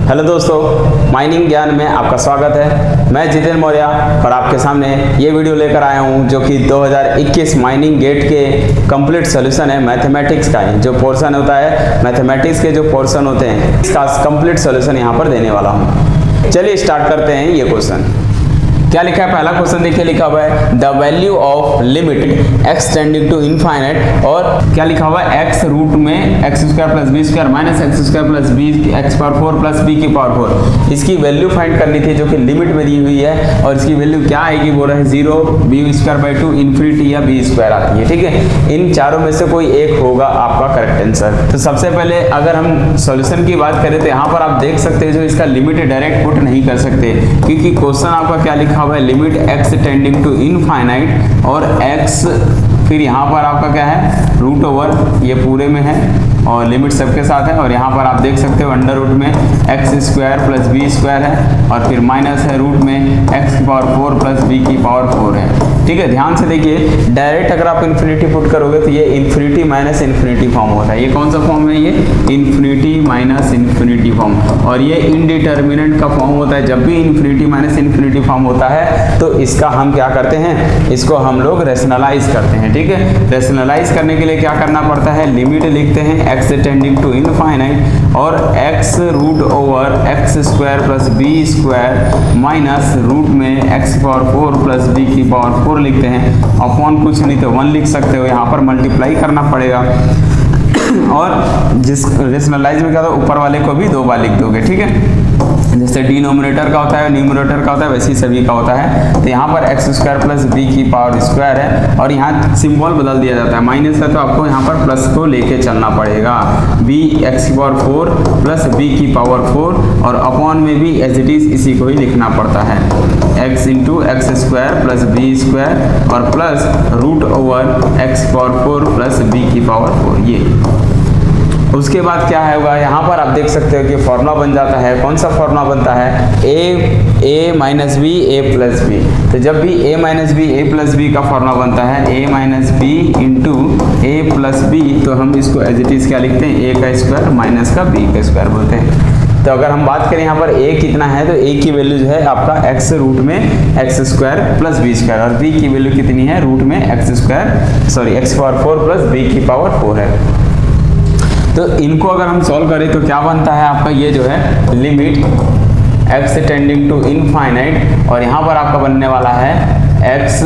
Hello दोस्तों, mining ज्ञान में आपका स्वागत है। मैं जितेंद्र मौर्य और आपके सामने ये वीडियो लेकर आया हूँ जो कि 2021 माइनिंग गेट के कंप्लीट सॉल्यूशन है मैथमेटिक्स का। जो पोर्शन होता है मैथमेटिक्स के, जो पोर्शन होते हैं, इसका कंप्लीट सॉल्यूशन यहाँ पर देने वाला हूँ। चलिए स्टार्ट करते हैं ये क्वेश्चन। क्या लिखा है? पहला क्वेश्चन देखिए, लिखा हुआ है the value of limit X tending to infinite, और क्या लिखा हुआ है एक्स रूट में X square plus B square minus X square plus B X power 4 plus B की पावर 4। इसकी वैल्यू फाइंड करनी थी जो कि लिमिट में दी हुई है, और इसकी वैल्यू क्या आएगी बोल रहे हैं 0, बी स्क्वायर बाई 2, इन्फिनिटी या बी स्क्वायर आती है। ठीक है, इन चारों में से कोई एक होगा आपका करेक्ट आंसर। तो सबसे पहले अगर हम सॉल्यूशन की बात करें तो यहाँ पर आप देख सकते हैं जो इसका लिमिट डायरेक्ट पुट नहीं कर सकते, क्योंकि क्वेश्चन आपका क्या लिखा हुआ है, limit x tending to infinite और x फिर यहाँ पर आपका क्या है रूट ओवर, ये पूरे में है और लिमिट सबके साथ है, और यहाँ पर आप देख सकते हो अंडर रूट में X square plus B square है, और फिर माइनस है रूट में एक्स की पावर 4 प्लस बी की पावर 4 है। ठीक है, ध्यान से देखिए, डायरेक्ट अगर आप इन्फिनिटी पुट करोगे तो ये इन्फिनिटी माइनस इन्फिनिटी फॉर्म होता है। ये कौन सा फॉर्म है? ये इन्फिनिटी माइनस इन्फिनिटी फॉर्म, और ये इनडिटर्मिनेंट का फॉर्म होता है। जब भी इन्फिनिटी माइनस इन्फिनिटी फॉर्म होता है तो इसका हम क्या करते हैं, इसको हम लोग रेशनलाइज करते हैं। ठीक है, रेशनलाइज करने के लिए क्या करना पड़ता है, लिमिट लिखते हैं x टेंडिंग टू इनफाइनाइट और x root over X square plus B square minus root में एक्स पावर 4 प्लस बी की पावर 4 लिखते हैं। अपॉन कुछ नहीं तो 1 लिख सकते हो, यहाँ पर मल्टीप्लाई करना पड़ेगा, और जिस रेशनलाइज में क्या होता है ऊपर वाले को भी 2 बार लिख दोगे। ठीक है, जैसे डिनोमिनेटर का होता है न्यूमरेटर का होता है, वैसे ही सभी का होता है। तो यहाँ पर एक्स स्क्वायर प्लस बी की पावर स्क्वायर है, और यहाँ सिंबल बदल दिया जाता है, माइनस है तो आपको यहाँ पर प्लस को लेके चलना पड़ेगा। बी एक्स की पावर 4 प्लस बी की पावर 4, और अपॉन में भी एज इट इज इसी को ही लिखना पड़ता है, x into x square plus B square और plus root over x power 4 plus B की पावर 4। ये उसके बाद क्या होगा, यहाँ पर आप देख सकते हो कि फॉर्मूला बन जाता है। कौन सा फॉर्मूला बनता है? ए minus B A plus B. तो जब भी ए minus B A plus B का फॉर्मूला बनता है ए माइनस बी इंटू ए प्लस बी, तो हम इसको एज इट इज क्या लिखते हैं, ए का स्क्वायर माइनस का बी का स्क्वायर बोलते हैं। तो अगर हम बात करें यहाँ पर a कितना है, तो a की वैल्यू जो है आपका x रूट में X square plus B square, और b की वैल्यू कितनी है, रूट में X square sorry X power 4 plus B की पावर 4 है। तो इनको अगर हम सॉल्व करें तो क्या बनता है आपका, ये जो है limit x tending to infinite, और यहाँ पर आपका बनने वाला है x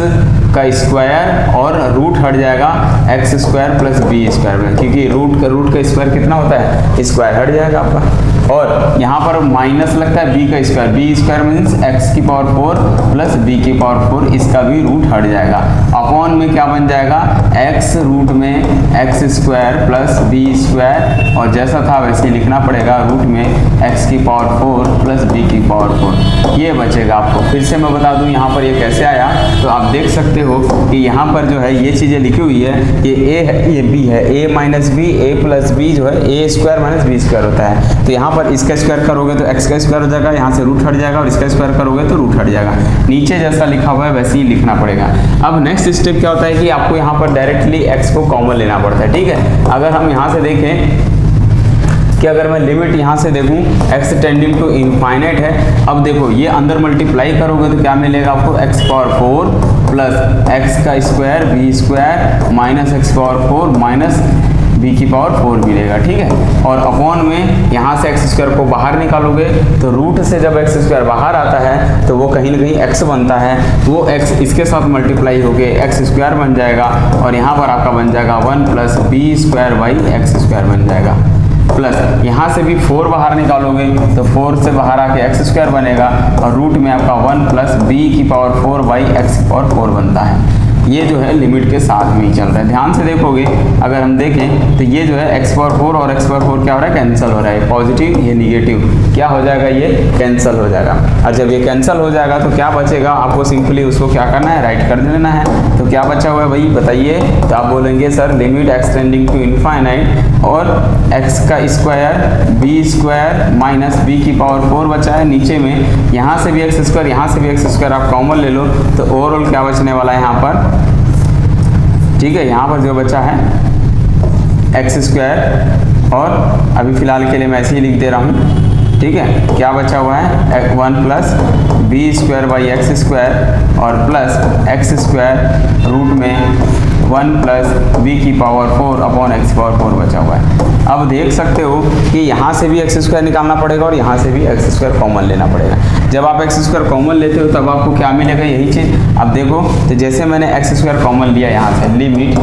का स्क्वायर और रूट हट जाएगा X square plus B square में, क्योंकि रूट का स्क्वायर कितना होता है, स्क्वायर हट जाएगा आपका, और यहाँ पर माइनस लगता है b का square, B square means X की पावर 4 प्लस बी की पावर 4, इसका भी रूट हट जाएगा। अपॉन में क्या बन जाएगा, x रूट में X square plus B square, और जैसा था वैसे ही लिखना पड़ेगा, रूट में एक्स की पावर 4 प्लस बी की पावर 4, ये बचेगा आपको। फिर से मैं बता दूं यहाँ पर ये कैसे आया, तो आप देख सकते हो कि यहाँ पर जो है ये चीज़ें लिखी हुई है, ये a है ये b है, a minus B A plus B जो है a square minus B square होता है। तो यहाँ पर इसका स्क्वायर करोगे तो x का स्क्वायर हो जाएगा, यहाँ से रूट हट जाएगा, और इसका स्क्वायर करोगे तो रूट हट जाएगा। नीचे जैसा लिखा हुआ है वैसे ही लिखना पड़ेगा। अब नेक्स्ट स्टेप क्या होता है कि आपको यहाँ पर डायरेक्टली x को कॉमन लेना पड़ता है। ठीक है, अगर हम यहाँ से देखें कि अगर मैं लिमिट यहाँ से देखूँ x टेंडिंग टू इनफाइनाइट है, अब देखो ये अंदर मल्टीप्लाई करोगे तो क्या मिलेगा आपको, x पावर 4 प्लस x का square B square minus X power 4 minus B की पावर 4 मिलेगा। ठीक है, और अपॉन में यहाँ से एक्स स्क्वायर को बाहर निकालोगे तो रूट से जब एक्स स्क्वायर बाहर आता है तो वो कहीं ना कहीं एक्स बनता है, वो एक्स इसके साथ मल्टीप्लाई होके एक्स स्क्वायर बन जाएगा, और यहाँ पर आपका बन जाएगा 1 plus B square by X square बन जाएगा, प्लस यहाँ से भी 4 बाहर निकालोगे तो 4 से बाहर आके एक्स स्क्वायर बनेगा, और रूट में आपका 1 प्लस बी की पावर 4 बाई एक्स की पावर 4 बनता है। ये जो है लिमिट के साथ में ही चल रहा है। ध्यान से देखोगे अगर हम देखें तो ये जो है एक्स पावर 4 और एक्स पावर 4 क्या हो रहा है, कैंसिल हो रहा है, पॉजिटिव ये निगेटिव क्या हो जाएगा, ये कैंसिल हो जाएगा। और जब ये कैंसिल हो जाएगा तो क्या बचेगा, आपको सिंपली उसको क्या करना है, राइट कर देना है। तो क्या बचा हुआ है भाई बताइए, तो आप बोलेंगे sir limit X tending to infinite और एक्स का square B square minus B की पावर 4 बचा है। नीचे में यहाँ से भी एक्स स्क्वायर यहाँ से भी एक्स स्क्वायर आप कॉमन ले लो तो ओवरऑल क्या बचने वाला है यहाँ पर, ठीक है, यहाँ पर जो बचा है एक्स स्क्वायर, और अभी फिलहाल के लिए मैं ऐसे ही लिख दे रहा हूँ ठीक है। क्या बचा हुआ है 1 plus B square by X square और प्लस एक्स स्क्वायर रूट में 1 प्लस बी की पावर 4 अपॉन एक्स पावर 4 बचा हुआ है। अब देख सकते हो कि यहाँ से भी एक्स स्क्वायर निकालना पड़ेगा और यहाँ से भी एक्स स्क्वायर कॉमन लेना पड़ेगा। जब आप एक्स स्क्वायर कॉमन लेते हो तब आपको क्या मिलेगा, यही चीज़। अब देखो तो जैसे मैंने एक्स स्क्वायर कॉमन लिया यहाँ से, limit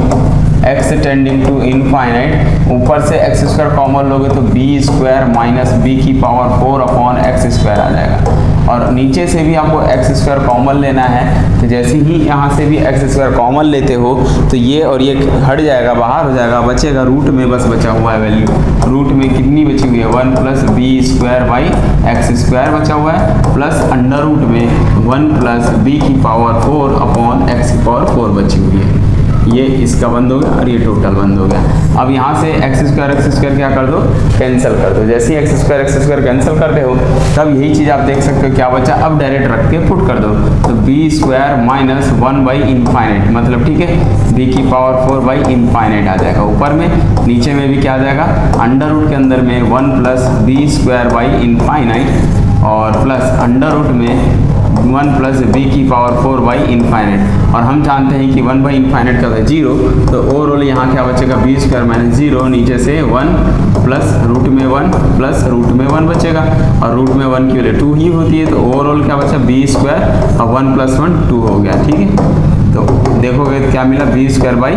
x tending to infinite, ऊपर से एक्स स्क्वायर कॉमन लोगे तो बी स्क्वायर माइनस बी की पावर 4 अपॉन एक्स स्क्वायर आ जाएगा। और नीचे से भी आपको एक्स स्क्वायर कॉमन लेना है, तो जैसे ही यहाँ से भी एक्स स्क्वायर कॉमन लेते हो तो ये और ये हट जाएगा, बाहर हो जाएगा, बचेगा रूट में बस बचा हुआ है वैल्यू। रूट में कितनी बची हुई है 1 plus B square by X square बचा हुआ है, प्लस अंडर रूट में 1 प्लस बी की पावर 4 अपॉन एक्स की पावर 4 बची हुई है। ये इसका बंद हो गया और ये टोटल बंद हो गया। अब यहाँ से एक्स स्क्वायर क्या कर दो, कैंसिल कर दो। जैसे ही एक्स स्क्वायर कैंसिल करते हो तब यही चीज़ आप देख सकते हो क्या बचा। अब डायरेक्ट रख के पुट कर दो तो B square minus 1 by infinite, मतलब ठीक है बी की पावर 4 बाई इनफाइनाइट आ जाएगा ऊपर में। नीचे में भी क्या आ जाएगा, अंडर रूट के अंदर में 1 plus B square by infinite और प्लस अंडर रूट में 1 प्लस बी की पावर 4 बाई इनफाइनाइट। और हम जानते हैं कि 1 बाई इनफाइनाइट का है 0, तो ओवरऑल यहाँ क्या बचेगा बी स्क्वायर माइनस 0, नीचे से 1 प्लस रूट में 1 प्लस रूट में 1 बचेगा और रूट में 1 की वैल्यू 2 ही होती है, तो ओवरऑल क्या बचा बी स्क्वायर और 1 प्लस 1 2 हो गया। ठीक है, तो देखोगे तो क्या मिला बी स्क्वायर बाई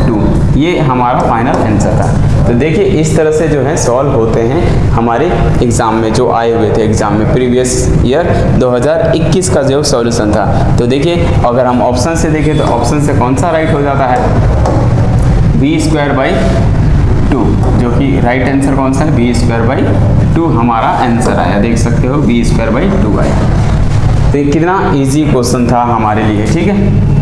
2। ये हमारा फाइनल आंसर था। तो देखिए इस तरह से जो है सॉल्व होते हैं हमारे एग्ज़ाम में, जो आए हुए थे एग्ज़ाम में प्रीवियस ईयर 2021 का जो सॉल्यूशन था। तो देखिए अगर हम ऑप्शन से देखें तो ऑप्शन से कौन सा राइट हो जाता है, बी स्क्वायर बाई 2, जो कि राइट आंसर कौन सा है बी स्क्वायर बाई 2 हमारा आंसर आया। देख सकते हो बी स्क्वायर बाई 2 आया। तो ये कितना इजी क्वेश्चन था हमारे लिए। ठीक है,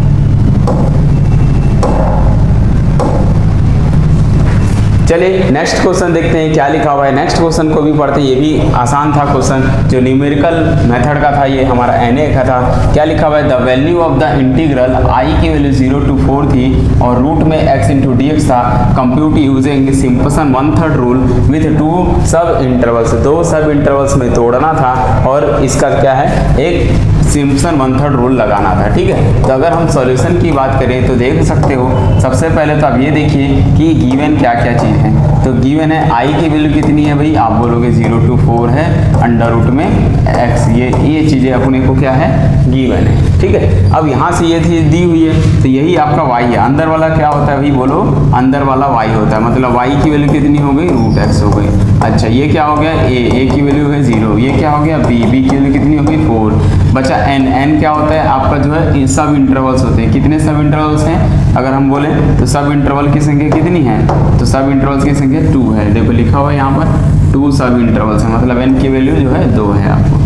चलिए नेक्स्ट क्वेश्चन देखते हैं क्या लिखा हुआ है। नेक्स्ट क्वेश्चन को भी पढ़ते हैं, ये भी आसान था क्वेश्चन, जो न्यूमेरिकल मेथड का था, ये हमारा NA का था। क्या लिखा हुआ है, the value of the integral i की वैल्यू 0 to 4 थी और रूट में x इंटू dx था। Compute using Simpson 1/3 rule with 2 सब इंटरवल्स, 2 सब इंटरवल्स में तोड़ना था और इसका क्या है एक सिम्पसन 1/3 रूल लगाना था। ठीक है, तो अगर हम सॉल्यूशन की बात करें तो देख सकते हो सबसे पहले तो आप ये देखिए कि गिवन क्या क्या चीज़ है। तो गिवन है i की वैल्यू कितनी है भाई, आप बोलोगे 0 to 4 है, अंडर रूट में x, ये चीज़ें अपने को क्या है गिवन है। ठीक है, अब यहाँ से ये चीज़ दी हुई है तो यही आपका y है। अंदर वाला क्या होता है भाई, बोलो अंदर वाला y होता है, मतलब y की वैल्यू कितनी हो गई √x हो गई। अच्छा ये क्या हो गया a की वैल्यू है 0, ये क्या हो गया b की वैल्यू कितनी हो गई 4। बचा n क्या होता है आपका जो है सब इंटरवल्स होते हैं। कितने सब इंटरवल्स हैं अगर हम बोले तो सब इंटरवल की संख्या कितनी है, तो सब इंटरवल्स की संख्या 2 है। देखो लिखा हुआ है यहाँ पर 2 सब इंटरवल्स है, मतलब n की वैल्यू जो है 2 है। आपको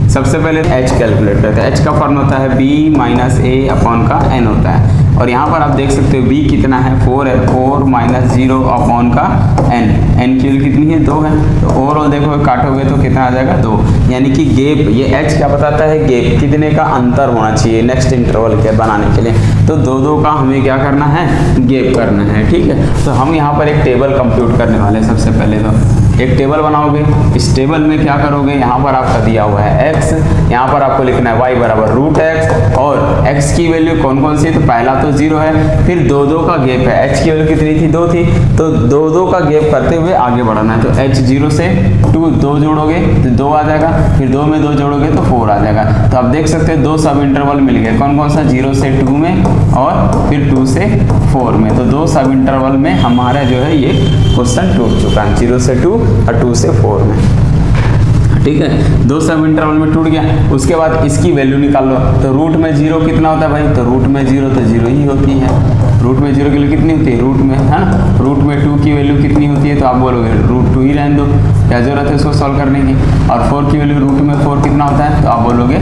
सबसे पहले h कैलकुलेट करते हैं। h का फॉर्म होता है b माइनस a अपॉन का n होता है और यहाँ पर आप देख सकते हो b कितना है 4 है, 4 माइनस 0 अपॉन का n की वैल्यू कितनी है 2 है। तो ओवरऑल देखो काटोगे तो कितना आ जाएगा 2, यानी कि गैप, ये h क्या बताता है गैप, कितने का अंतर होना चाहिए नेक्स्ट इंटरवल के बनाने के लिए। तो 2 का हमें क्या करना है गैप करना है। ठीक है, तो हम यहाँ पर एक टेबल कंप्यूट करने वाले हैं। सबसे पहले तो एक टेबल बनाओगे, इस टेबल में क्या करोगे, यहाँ पर आपका दिया हुआ है x, यहाँ पर आपको लिखना है y बराबर √x और x की वैल्यू कौन कौन सी है, तो पहला तो 0 है, फिर 2 का गैप है, h की वैल्यू कितनी थी 2 थी, तो 2 का गैप करते हुए आगे बढ़ना है। तो h 0 से 2 जोड़ोगे तो 2 आ जाएगा, फिर 2 में 2 जोड़ोगे तो 4 आ जाएगा। तो आप देख सकते हैं 2 सब इंटरवल मिल गए, कौन कौन सा 0 से 2 में और फिर 2 से 4 में। तो 2 सब इंटरवल में हमारा जो है ये क्वेश्चन टूट चुका है, 0 से 2 और 2 से 4 में। ठीक है, 2 सब इंटरवल में टूट गया। उसके बाद इसकी वैल्यू निकाल लो, तो रूट में 0 कितना होता है भाई, तो रूट में 0 तो 0 ही होती है। रूट में 0 की वैल्यू कितनी होती है रूट में, है ना, रूट में 2 की वैल्यू कितनी होती है, तो आप बोलोगे √2 ही रहने दो, क्या जरूरत है इसको सॉल्व करने की। और 4 की वैल्यू रूट में 4 कितना होता है, तो आप बोलोगे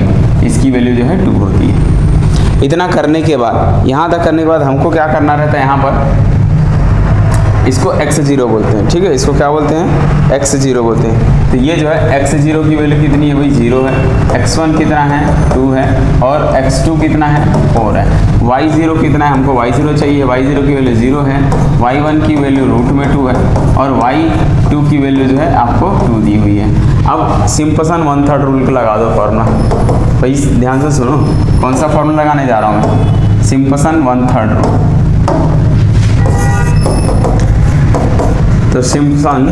इसकी वैल्यू जो है 2 होती है। इतना करने के बाद, यहाँ तक करने के बाद हमको क्या करना रहता है, यहाँ पर इसको x0 बोलते हैं, ठीक है, इसको क्या बोलते हैं, x0 बोलते हैं। तो ये जो है x0 की वैल्यू कितनी है भाई, 0 है, x1 कितना है, 2 है, और x2 कितना है, 4 है। y0 कितना है, हमको y0 चाहिए, y0 की वैल्यू 0 है, y1 की वैल्यू √2 है, और y2 की वैल्यू जो है आपको 2 दी हुई है। अब सिंपसन 1/3 रूल को लगा दो फॉर्मूला, भाई ध्यान से सुनो, कौन सा फॉर्मूला लगाने जा रहा हूँ मैं, सिंपसन 1/3 रूल। तो सिंपसन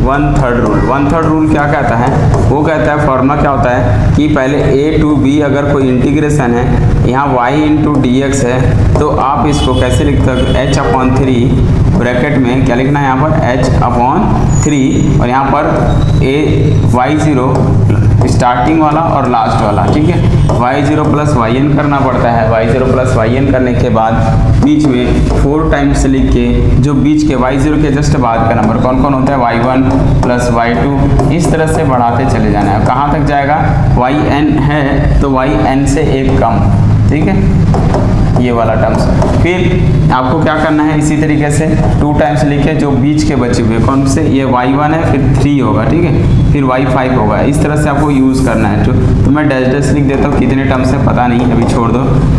1/3 रूल, 1/3 रूल क्या कहता है, वो कहता है फॉर्मूला क्या होता है कि पहले a to b अगर कोई इंटीग्रेशन है, यहाँ y इंटू dx है, तो आप इसको कैसे लिख सकते हो, h/3 ब्रैकेट में क्या लिखना है, यहाँ पर h/3 और यहाँ पर y0 स्टार्टिंग वाला और लास्ट वाला, ठीक है, y0 प्लस yn करना पड़ता है, y0 प्लस yn करने के बाद बीच में 4 टाइम्स लिख के, जो बीच के y0 के जस्ट बाद का नंबर कौन कौन होता है, y1 प्लस y2, इस तरह से बढ़ाते चले जाना है। कहाँ तक जाएगा, yn है तो yn से एक कम, ठीक है, ये वाला टर्म्स। फिर आपको क्या करना है, इसी तरीके से 2 टाइम्स लिखे जो बीच के बचे हुए कौन से, ये y1 है, फिर 3 होगा, ठीक है, फिर y5 होगा, इस तरह से आपको यूज़ करना है। तो मैं डैश लिख देता हूँ, कितने टर्म्स है पता नहीं, अभी छोड़ दो,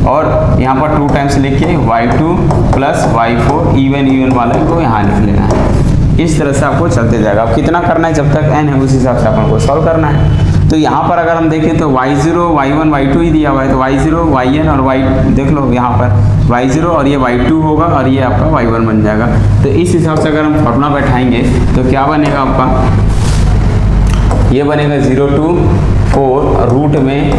और यहाँ पर 2 टाइम्स लिख के y2 प्लस y4 इवन वाले को यहाँ लिख लेना है। इस तरह से आपको चलते जाएगा। अब कितना करना है, जब तक n है उस हिसाब से अपन को सॉल्व करना है। तो यहाँ पर अगर हम देखें तो y0 y1 y2 ही दिया हुआ है, तो y0 yn और y देख लो, यहाँ पर y0 और ये y2 होगा और ये आपका y1 बन जाएगा। तो इस हिसाब से अगर हम फॉर्मूला बैठाएंगे तो क्या बनेगा आपका, ये बनेगा 0 to 4 रूट में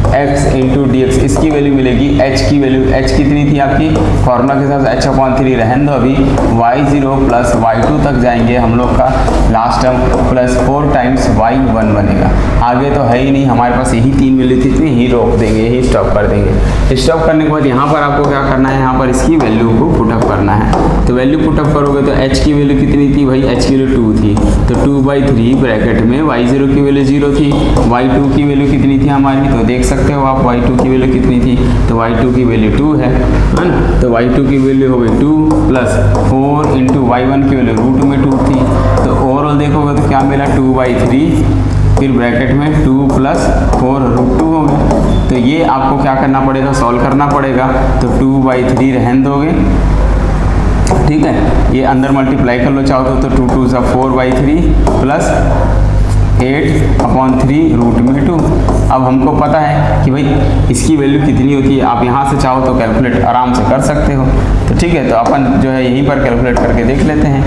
x इंटू dx, इसकी वैल्यू मिलेगी, h की वैल्यू, h कितनी थी आपकी, फॉर्मूला के हिसाब से h/3 रहने दो अभी, y0 प्लस y2 तक जाएंगे हम लोग का last term, plus 4 times y1 बनेगा। आगे तो है ही नहीं, हमारे पास यही 3 वैल्यू थी, यही रोक देंगे, यही स्टॉप कर देंगे। स्टॉप करने के बाद यहाँ पर आपको क्या करना है, यहाँ पर इसकी वैल्यू को पुटअप करना है। तो वैल्यू पुटअप करोगे तो h की वैल्यू कितनी थी भाई, h की वैल्यू 2 थी, तो 2/3 ब्रैकेट में y0 की वैल्यू 0 थी, y2 की वैल्यू कितनी थी हमारी, तो देख सकते हो आप y2 की वैल्यू कितनी थी, तो y2 की वैल्यू 2 है ना, तो y2 की वैल्यू हो गई 2 प्लस 4 इंटू y1 की वैल्यू √2 थी। तो ओवरऑल देखोगे तो क्या मिला, 2/3, फिर ब्रैकेट में 2 प्लस 4 √2 हो गया। तो ये आपको क्या करना पड़ेगा, सॉल्व करना पड़ेगा। तो 2/3 रहने दोगे, ठीक है, ये अंदर मल्टीप्लाई कर लो चाहो तो 2 2 4/3 प्लस 8/3 रूट में 2। अब हमको पता है कि भाई इसकी वैल्यू कितनी होती है, आप यहाँ से चाहो तो कैलकुलेट आराम से कर सकते हो। तो ठीक है, तो अपन जो है यहीं पर कैलकुलेट करके देख लेते हैं।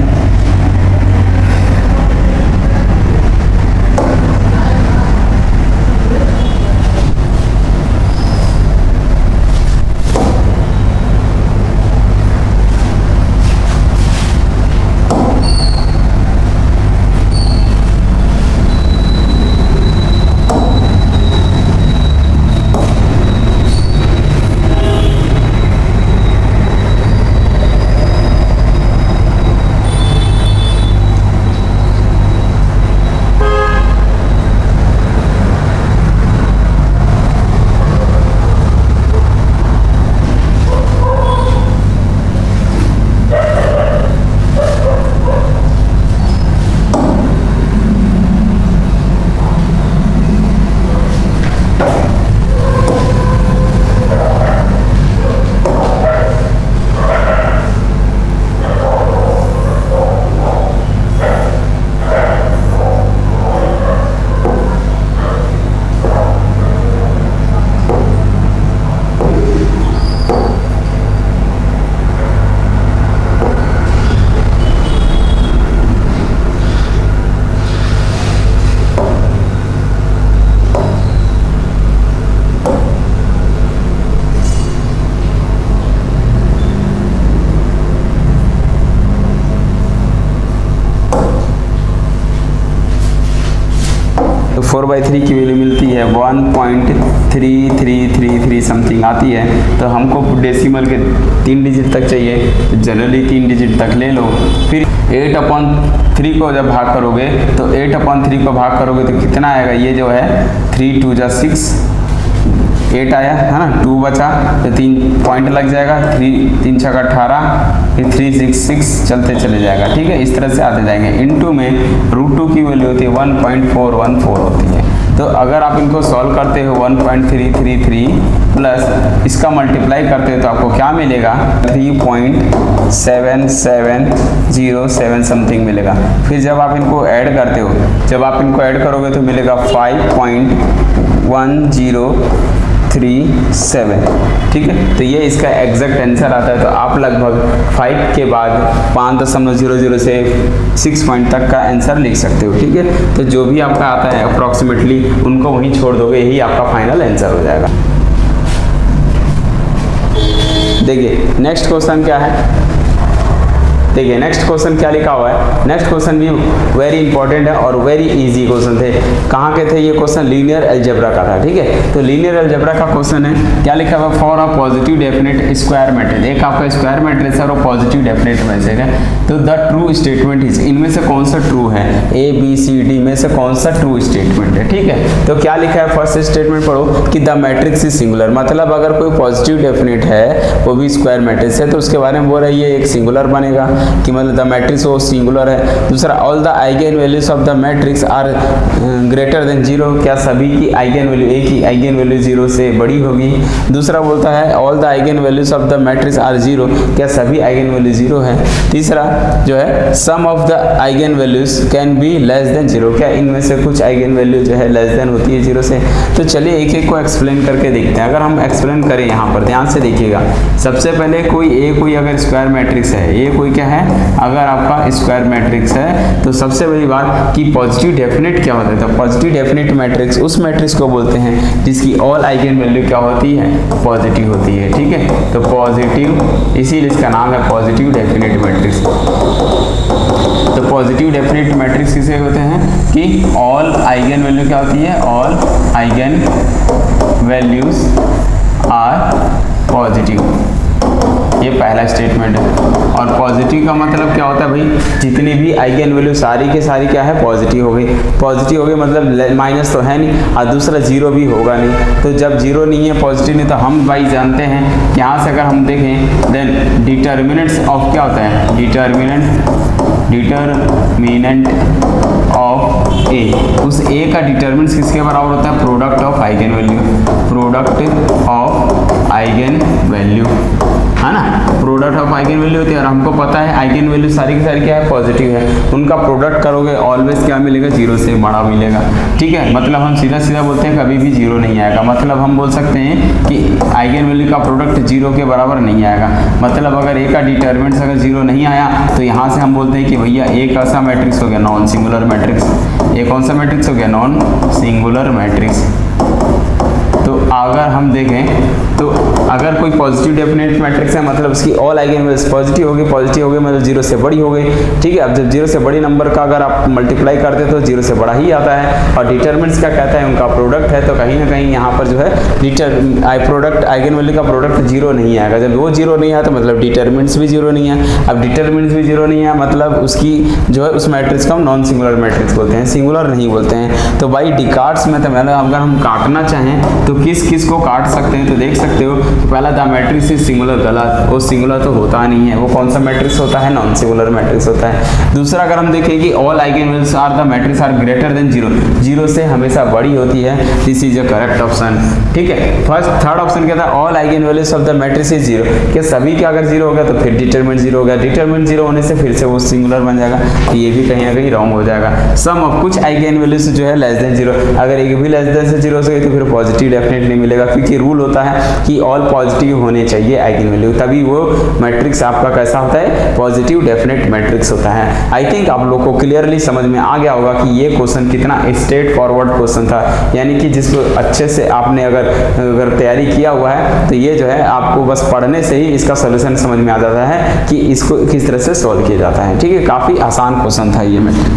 तो 4/3 की वैल्यू मिलती है 1.3333 समथिंग आती है। तो हमको डेसिमल के 3 डिजिट तक चाहिए, तो जनरली 3 डिजिट तक ले लो। फिर 8/3 को जब भाग करोगे तो 8/3 को भाग करोगे तो कितना आएगा, ये जो है 3 2 जा 6, 8 आया है ना, 2 बचा तो 3 पॉइंट लग जाएगा, 3 3 6 18 फिर 366 चलते चले जाएगा, ठीक है, इस तरह से आते जाएंगे। इनटू में √2 की वैल्यू होती है 1.414 होती है। तो अगर आप इनको सॉल्व करते हो 1.333 प्लस इसका मल्टीप्लाई करते हो तो आपको क्या मिलेगा 3.7707 समथिंग मिलेगा। फिर जब आप इनको ऐड करते हो, जब आप इनको ऐड करोगे तो मिलेगा 5.1037, ठीक है। तो ये इसका एग्जैक्ट आंसर आता है। तो आप लगभग 5 के बाद 5.00 से 6 पॉइंट तक का आंसर लिख सकते हो, ठीक है। तो जो भी आपका आता है अप्रॉक्सीमेटली उनको वहीं छोड़ दोगे, यही आपका फाइनल आंसर हो जाएगा। देखिए नेक्स्ट क्वेश्चन क्या है, देखिए नेक्स्ट क्वेश्चन क्या लिखा हुआ है। नेक्स्ट क्वेश्चन भी वेरी इंपॉर्टेंट है और वेरी इजी क्वेश्चन थे। कहाँ के थे ये क्वेश्चन? लीनियर अलजेब्रा का था, ठीक है। तो लीनियर अलजेब्रा का क्वेश्चन है, क्या लिखा हुआ? For a positive definite square matrix, एक आपका स्क्वायर मैट्रिक्स है और पॉजिटिव डेफिनेट मैट्रिक्स है। तो द ट्रू स्टेटमेंट इज, इनमें से कौन सा ट्रू है? A B C D में से कौन सा ट्रू स्टेटमेंट है, ठीक है। तो क्या लिखा है? फर्स्ट स्टेटमेंट पढ़ो कि द मैट्रिक्स इज सिंगुलर, मतलब अगर कोई पॉजिटिव डेफिनेट है वो भी स्क्वायर मैट्रिक्स है तो उसके बारे में बोल रही है एक सिंगुलर बनेगा कि मतलब द मैट्रिक्स वो सिंगुलर है। दूसरा all the eigen values of the matrix are greater than 0, क्या सभी की आइगन वैल्यू, एक ही आइगन वैल्यू 0 से बड़ी होगी। दूसरा बोलता है all the eigen values of the matrix are 0, क्या सभी आइगन वैल्यू 0 है। तीसरा जो है sum of the eigen values can be less than 0, क्या इनमें से कुछ आइगन वैल्यू जो है लेस देन होती है 0 से। तो चलिए एक एक को एक्सप्लेन करके देखते हैं। अगर हम एक्सप्लेन करें यहाँ पर ध्यान से देखिएगा, सबसे पहले कोई अगर स्क्वायर मैट्रिक्स है, ये कोई क्या है अगर आपका स्क्वायर मैट्रिक्स है, तो सबसे बड़ी बात कि पॉजिटिव डेफिनेट क्या होता है। तो पॉजिटिव डेफिनेट मैट्रिक्स उस मैट्रिक्स को बोलते हैं जिसकी ऑल आइगन वैल्यू क्या होती है? पॉजिटिव होती है, ठीक है। तो पॉजिटिव, इसीलिए इसका नाम है पॉजिटिव डेफिनेट मैट्रिक्स। तो पॉजिटिव डेफिनेट मैट्रिक्स किसे होते हैं कि ऑल आइगन वैल्यू क्या होती है? All eigen values are positive, ये पहला स्टेटमेंट है। और पॉजिटिव का मतलब क्या होता है भाई? जितनी भी आइगन वैल्यू सारी के सारी क्या है? पॉजिटिव हो गई। पॉजिटिव हो गई मतलब माइनस तो है नहीं और दूसरा 0 भी होगा नहीं। तो जब 0 नहीं है, पॉजिटिव नहीं, तो हम भाई जानते हैं कि यहाँ से अगर हम देखें देन डिटर्मिनेंट्स ऑफ क्या होता है? डिटर्मिनेंट ऑफ ए, उस ए का डिटर्मिनेंट्स किसके बराबर होता है? Product of eigen value, product of eigen value, है ना। प्रोडक्ट ऑफ आइगन वैल्यू होती है और हमको पता है आइगन वैल्यू सारी की सारी क्या है? पॉजिटिव है। उनका प्रोडक्ट करोगे ऑलवेज क्या मिलेगा? 0 से बड़ा मिलेगा, ठीक है। मतलब हम सीधा सीधा बोलते हैं कभी भी 0 नहीं आएगा। मतलब हम बोल सकते हैं कि आइगन वैल्यू का प्रोडक्ट 0 के बराबर नहीं आएगा। मतलब अगर ए का डिटर्मिनेंट्स अगर 0 नहीं आया तो यहाँ से हम बोलते हैं कि भैया ए कौन सा मैट्रिक्स हो गया? Non singular matrix. ए कौन सा मैट्रिक्स हो गया? Non singular matrix. तो अगर हम देखें तो अगर कोई पॉजिटिव डेफिनेट मैट्रिक्स है मतलब उसकी ऑल आइगन वैल्यूज पॉजिटिव होगी मतलब 0 से बड़ी हो गई, ठीक है। अब जब 0 से बड़ी नंबर का अगर आप मल्टीप्लाई करते तो 0 से बड़ा ही आता है। और डिटर्मिनेंट्स क्या कहता है? उनका प्रोडक्ट है। तो कहीं ना कहीं यहाँ पर जो है प्रोडक्ट आइगन वैल्यू का प्रोडक्ट 0 नहीं आएगा। जब वो 0 नहीं आया तो मतलब डिटर्मिनेंट्स भी 0 नहीं है। अब डिटर्मिनेंट्स भी 0 नहीं है मतलब उसकी जो है उस मैट्रिक्स को हम नॉन सिंगुलर मैट्रिक्स बोलते हैं, सिंगुलर नहीं बोलते हैं। तो भाई डिकार्ड्स में तो मतलब अगर हम काटना चाहें तो किस किस को काट सकते हैं? तो देख सकते हो तो पहला द मैट्रिक्स इज सिंगुलर, गलत, वो सिंगुलर तो होता नहीं है। वो कौन सा मैट्रिक्स होता है? नॉन सिंगुलर मैट्रिक्स होता है। दूसरा अगर हम देखें कि all eigen values are the matrix are greater than 0 से हमेशा बड़ी होती है। This is a correct option, ठीक है। थर्ड ऑप्शन क्या था? All eigen values of the matrix is 0, कि सभी का अगर 0 हो गया तो फिर डिटरमिनेंट 0 हो गया। डिटरमिनेंट 0 होने से फिर से वो सिंगुलर बन जाएगा, तो ये भी कहीं ना कहीं रॉन्ग हो जाएगा। सम ऑफ कुछ आइगन वैल्यूज जो है लेस देन 0, अगर एक भी लेस देन से 0 से गई तो फिर पॉजिटिव डेफिनेट नहीं मिलेगा, क्योंकि रूल होता है कि ऑल पॉजिटिव होने चाहिए आइगन वैल्यू, तभी वो मैट्रिक्स आपका कैसा होता है? पॉजिटिव डेफिनेट मैट्रिक्स होता है। आई थिंक आप लोग को क्लियरली समझ में आ गया होगा कि ये क्वेश्चन कितना स्ट्रेट फॉरवर्ड क्वेश्चन था, यानी कि जिसको अच्छे से आपने अगर तैयारी किया हुआ है तो ये जो है आपको बस पढ़ने से ही इसका सोल्यूशन समझ में आ जाता है कि इसको किस तरह से सॉल्व किया जाता है, ठीक है। काफी आसान क्वेश्चन था ये मैट्रिक्स।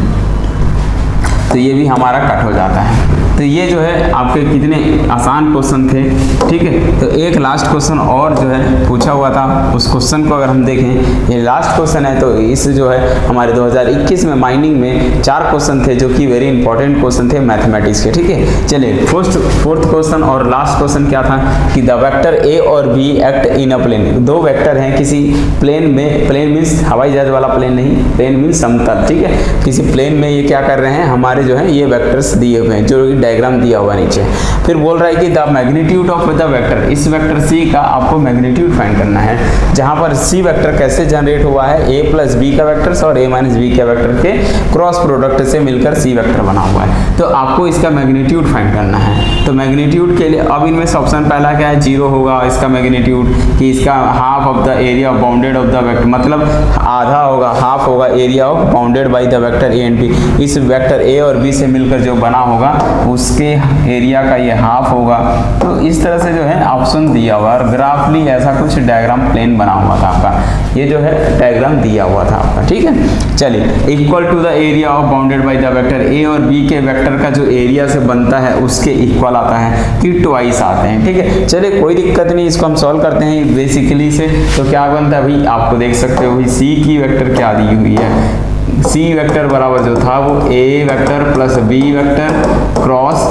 तो ये भी हमारा कट हो जाता है। तो ये जो है आपके कितने आसान क्वेश्चन थे, ठीक है। तो एक लास्ट क्वेश्चन और जो है पूछा हुआ था, उस क्वेश्चन को अगर हम देखें, ये लास्ट क्वेश्चन है। तो इस जो है हमारे 2021 में माइनिंग में 4 क्वेश्चन थे जो कि वेरी इंपॉर्टेंट क्वेश्चन थे मैथमेटिक्स के, ठीक है। चलिए फोर्थ क्वेश्चन और लास्ट क्वेश्चन क्या था कि द वेक्टर ए और B act in a plane. 2 vector हैं किसी प्लेन में, प्लेन मीन्स हवाई जहाज वाला प्लेन नहीं, प्लेन मीन्स समतल, ठीक है। किसी प्लेन में ये क्या कर रहे हैं, हमारे जो है ये वेक्टर्स दिए हुए हैं, जो डायग्राम दिया हुआ नीचे। फिर बोल रहा है कि the magnitude of the vector, इस वेक्टर सी का आपको मैग्नीट्यूड फाइंड करना है, जहां पर सी वेक्टर कैसे जनरेट हुआ है, ए प्लस बी का वेक्टर्स और ए माइनस बी के वेक्टर के क्रॉस प्रोडक्ट से मिलकर सी वेक्टर बना हुआ है। तो आपको इसका मैग्नीट्यूड फाइंड करना है। तो मैग्नीट्यूड के लिए अब इनमें से ऑप्शन पहला क्या है, 0 होगा इसका मैग्नीट्यूड, कि इसका half of the area bounded of the vector, मतलब आधा होगा, हाफ होगा area of bounded by the vector A and B. इस वेक्टर ए और बी से मिलकर जो बना होगा उसके एरिया का ये हाफ होगा। तो इस तरह से जो है ऑप्शन दिया हुआ और ग्राफली ऐसा कुछ डायग्राम प्लेन बना हुआ था आपका, ये जो है डायग्राम दिया हुआ था आपका, ठीक है। चलिए equal to the area of bounded by the vector, A और बी के वेक्टर का जो एरिया से बनता है उसके इक्वल आता है कि ट्वाइस आते हैं, ठीक है। चलिए कोई दिक्कत नहीं, इसको हम सॉल्व करते हैं बेसिकली से। तो क्या बनता है भाई, आपको देख सकते हो सी की वेक्टर क्या दी हुई है, सी वेक्टर बराबर जो था वो A vector plus B vector cross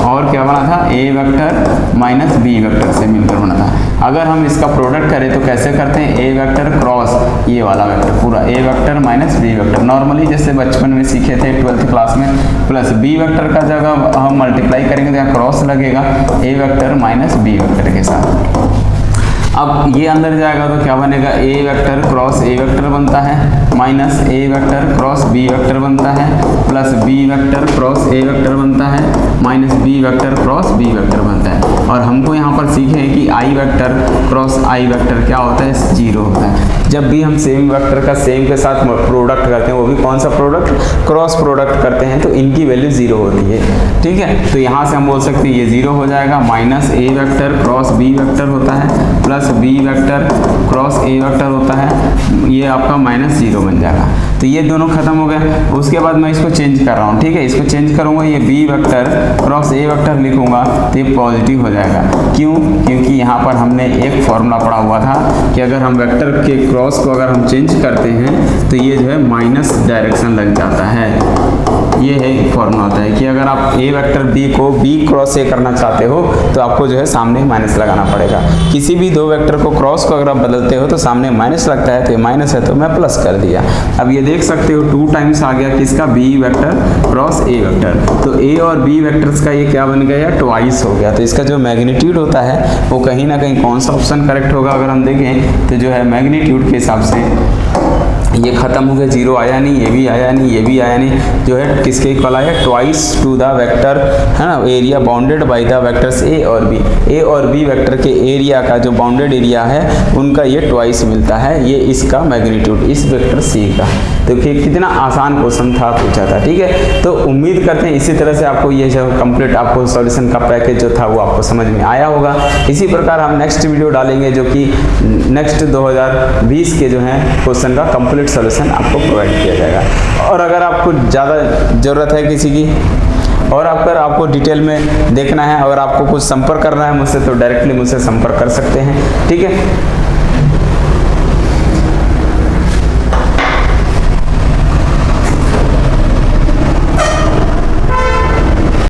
और क्या बना था, A vector minus B vector से मिलकर बना था। अगर हम इसका प्रोडक्ट करें तो कैसे करते हैं, ए वेक्टर क्रॉस ये वाला वेक्टर पूरा A vector minus B vector, normally जैसे बचपन में सीखे थे 12th क्लास में, प्लस बी वेक्टर का जगह हम मल्टीप्लाई करेंगे तो यहाँ क्रॉस लगेगा A vector minus B vector के साथ। अब ये अंदर जाएगा तो क्या बनेगा, A vector cross A vector बनता है, minus A vector cross B vector बनता है, plus B vector cross A vector बनता है, minus B vector cross B vector बनता है। और हमको यहाँ पर सीखे हैं कि I vector cross I vector क्या होता है, 0 होता है। जब भी हम सेम वेक्टर का सेम के साथ प्रोडक्ट करते हैं, वो भी कौन सा प्रोडक्ट, क्रॉस प्रोडक्ट करते हैं, तो इनकी वैल्यू 0 होती है, ठीक है। तो यहाँ से हम बोल सकते हैं ये 0 हो जाएगा, minus A vector cross B vector होता है, plus B vector cross A vector होता है, ये आपका माइनस 0 बन जाएगा। तो ये दोनों खत्म हो गए। उसके बाद मैं इसको चेंज कर रहा हूँ, ठीक है। इसको चेंज करूँगा, ये B vector cross A vector लिखूंगा तो ये पॉजिटिव हो जाएगा। क्यों, क्योंकि यहाँ पर हमने एक फॉर्मूला पढ़ा हुआ था कि अगर हम वेक्टर के क्रॉस को अगर हम चेंज करते हैं तो ये जो है माइनस डायरेक्शन लग जाता है। ये है फॉर्मूला होता है कि अगर आप ए वेक्टर बी को बी क्रॉस ए करना चाहते हो तो आपको जो है सामने माइनस लगाना पड़ेगा। किसी भी 2 वेक्टर को क्रॉस को अगर आप बदलते हो तो सामने माइनस लगता है, तो ये माइनस है तो मैं प्लस कर दिया। अब ये देख सकते हो 2 टाइम्स आ गया किसका, B vector cross A vector. तो ए और बी वेक्टर्स का ये क्या बन गया, ट्वाइस हो गया। तो इसका जो मैग्नीट्यूड होता है वो कहीं ना कहीं कौन सा ऑप्शन करेक्ट होगा, अगर हम देखें तो जो है मैग्नीट्यूड के हिसाब से ये खत्म हो गया, 0 आया नहीं, ये भी आया नहीं, ये भी आया नहीं, जो है किसके इक्वल आया, ट्वाइस टू द वेक्टर, है ना, area bounded by the vectors A और बी। ए और बी वेक्टर के एरिया का जो बाउंडेड एरिया है उनका ये ट्वाइस मिलता है, ये इसका मैग्नीट्यूड इस वेक्टर सी का। देखिए कितना आसान क्वेश्चन था, पूछा था, ठीक है। तो उम्मीद करते हैं इसी तरह से आपको ये जो कंप्लीट आपको सॉल्यूशन का पैकेज जो था वो आपको समझ में आया होगा। इसी प्रकार हम नेक्स्ट वीडियो डालेंगे जो कि नेक्स्ट 2020 के जो है क्वेश्चन का कंप्लीट सॉल्यूशन आपको प्रोवाइड किया जाएगा। और अगर आपको ज़्यादा ज़रूरत है किसी की और अगर आपको डिटेल में देखना है और आपको कुछ संपर्क करना है मुझसे तो डायरेक्टली मुझसे संपर्क कर सकते हैं, ठीक है।